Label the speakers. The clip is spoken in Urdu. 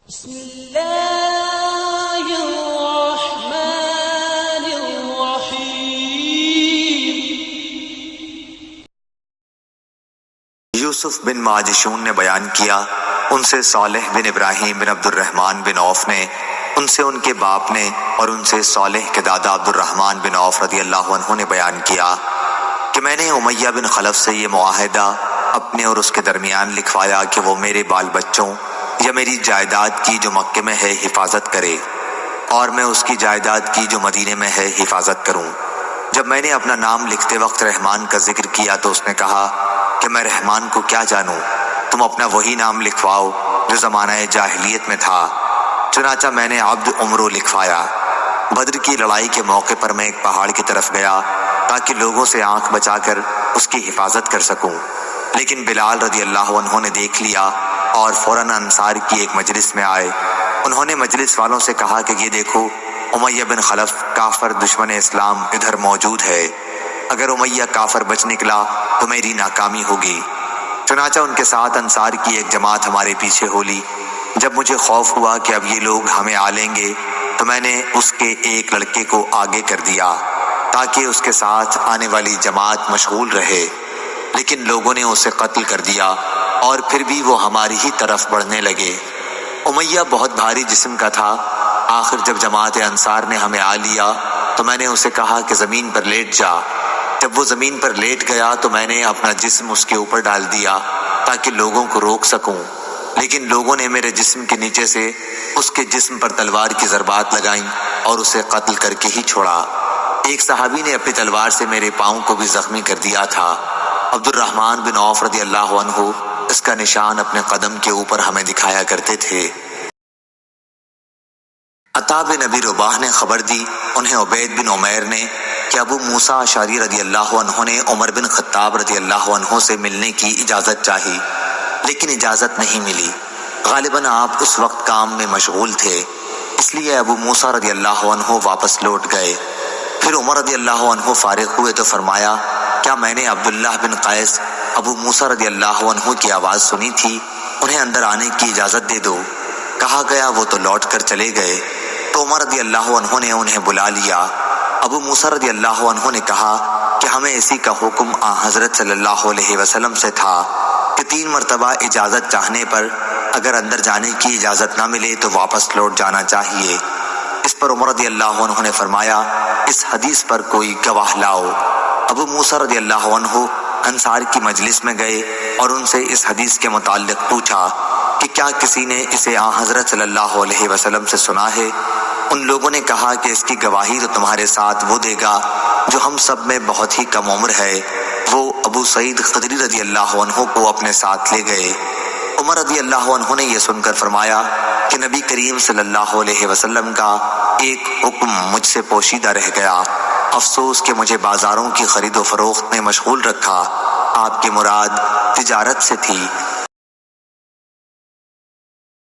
Speaker 1: بسم اللہ الرحمن الرحیم۔
Speaker 2: یوسف بن ماجشون نے بیان کیا، ان سے صالح بن ابراہیم بن عبد الرحمن بن عوف نے، ان سے ان کے باپ نے، اور ان سے صالح کے دادا عبد الرحمن بن عوف رضی اللہ عنہ نے بیان کیا کہ میں نے امیہ بن خلف سے یہ معاہدہ اپنے اور اس کے درمیان لکھوایا کہ وہ میرے بال بچوں یا میری جائیداد کی جو مکے میں ہے حفاظت کرے، اور میں اس کی جائیداد کی جو مدینے میں ہے حفاظت کروں۔ جب میں نے اپنا نام لکھتے وقت رحمان کا ذکر کیا تو اس نے کہا کہ میں رحمان کو کیا جانوں، تم اپنا وہی نام لکھواؤ جو زمانہ جاہلیت میں تھا۔ چنانچہ میں نے عبد عمرو لکھوایا۔ بدر کی لڑائی کے موقع پر میں ایک پہاڑ کی طرف گیا تاکہ لوگوں سے آنکھ بچا کر اس کی حفاظت کر سکوں، لیکن بلال رضی اللہ عنہ نے دیکھ لیا اور فوراً انصار کی ایک مجلس میں آئے۔ انہوں نے مجلس والوں سے کہا کہ یہ دیکھو، امیہ بن خلف کافر دشمن اسلام ادھر موجود ہے، اگر امیہ کافر بچ نکلا تو میری ناکامی ہوگی۔ چنانچہ ان کے ساتھ انصار کی ایک جماعت ہمارے پیچھے ہو لی۔ جب مجھے خوف ہوا کہ اب یہ لوگ ہمیں آ لیں گے تو میں نے اس کے ایک لڑکے کو آگے کر دیا تاکہ اس کے ساتھ آنے والی جماعت مشغول رہے، لیکن لوگوں نے اسے قتل کر دیا اور پھر بھی وہ ہماری ہی طرف بڑھنے لگے۔ امیہ بہت بھاری جسم کا تھا۔ آخر جب جماعت انصار نے ہمیں آ لیا تو میں نے اسے کہا کہ زمین پر لیٹ جا۔ جب وہ زمین پر لیٹ گیا تو میں نے اپنا جسم اس کے اوپر ڈال دیا تاکہ لوگوں کو روک سکوں، لیکن لوگوں نے میرے جسم کے نیچے سے اس کے جسم پر تلوار کی ضربات لگائیں اور اسے قتل کر کے ہی چھوڑا۔ ایک صحابی نے اپنی تلوار سے میرے پاؤں کو بھی زخمی کر دیا تھا۔ عبد الرحمن بن عوف رضی اللہ عنہ اس کا نشان اپنے قدم کے اوپر ہمیں دکھایا کرتے تھے۔ عطا بن ابی رباح نے خبر دی، انہیں عبید بن عمیر نے، کہ ابو موسیٰ اشعری رضی اللہ عنہ نے عمر بن خطاب رضی اللہ عنہ سے ملنے کی اجازت چاہی، لیکن اجازت نہیں ملی۔ غالباً آپ اس وقت کام میں مشغول تھے، اس لیے ابو موسیٰ رضی اللہ عنہ واپس لوٹ گئے۔ پھر عمر رضی اللہ عنہ فارغ ہوئے تو فرمایا، کیا میں نے عبداللہ بن قیس ابو موسیٰ رضی اللہ عنہ کی آواز سنی تھی؟ انہیں اندر آنے کی اجازت دے دو۔ کہا گیا وہ تو لوٹ کر چلے گئے، تو عمر رضی اللہ عنہ نے انہیں بلا لیا۔ ابو موسیٰ رضی اللہ عنہ نے کہا کہ ہمیں اسی کا حکم حضرت صلی اللہ علیہ وسلم سے تھا کہ 3 مرتبہ اجازت چاہنے پر اگر اندر جانے کی اجازت نہ ملے تو واپس لوٹ جانا چاہیے۔ اس پر عمر رضی اللہ عنہ نے فرمایا، اس حدیث پر کوئی گواہ لاؤ۔ ابو موسیٰ رضی اللہ عنہ انصار کی مجلس میں گئے اور ان سے اس حدیث کے متعلق پوچھا کہ کیا کسی نے اسے حضرت صلی اللہ علیہ وسلم سے سنا ہے؟ ان لوگوں نے کہا کہ اس کی گواہی تو تمہارے ساتھ وہ دے گا جو ہم سب میں بہت ہی کم عمر ہے۔ وہ ابو سعید خدری رضی اللہ عنہ کو اپنے ساتھ لے گئے۔ عمر رضی اللہ عنہ نے یہ سن کر فرمایا کہ نبی کریم صلی اللہ علیہ وسلم کا ایک حکم مجھ سے پوشیدہ رہ گیا، افسوس کہ مجھے بازاروں کی خرید و فروخت میں مشغول رکھا۔ آپ کی مراد تجارت سے تھی۔